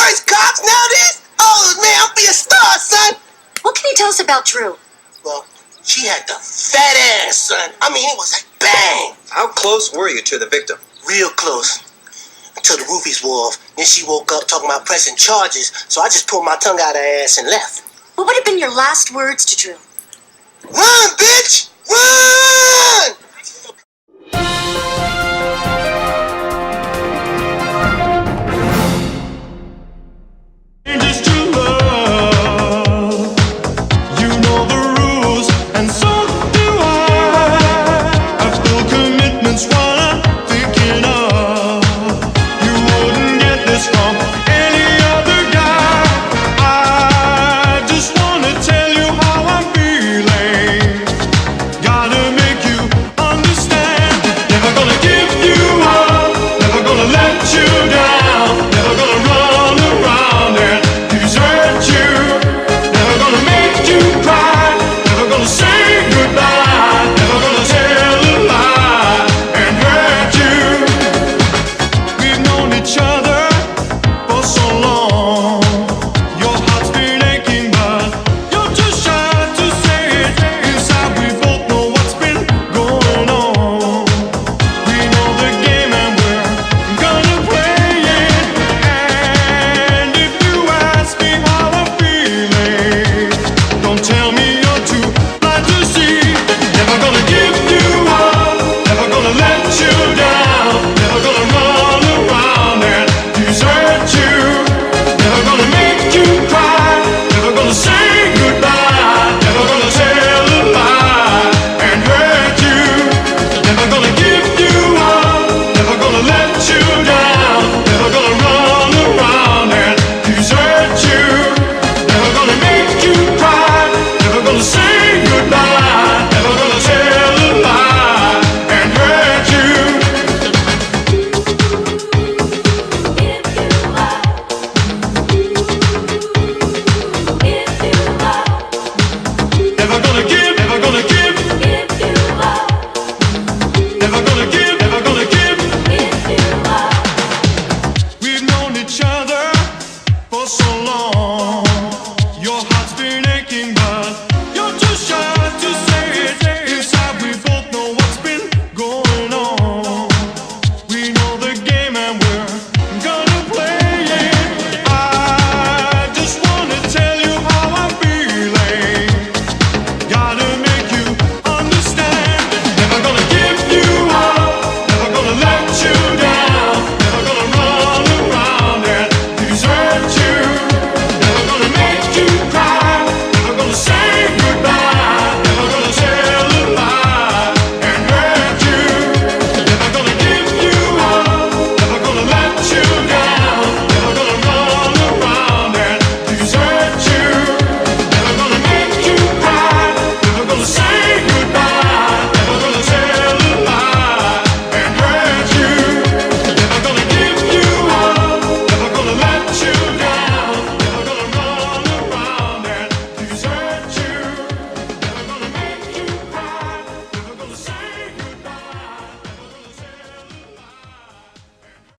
First cops, now this? Oh, man, I'll be a star, son. What can you tell us about Drew? Well, she had the fat ass, son. I mean, it was like bang. How close were you to the victim? Real close. Until the roofies wore off. Then she woke up talking about pressing charges, so I just pulled my tongue out of her ass and left. What would have been your last words to Drew? Run, bitch! Run!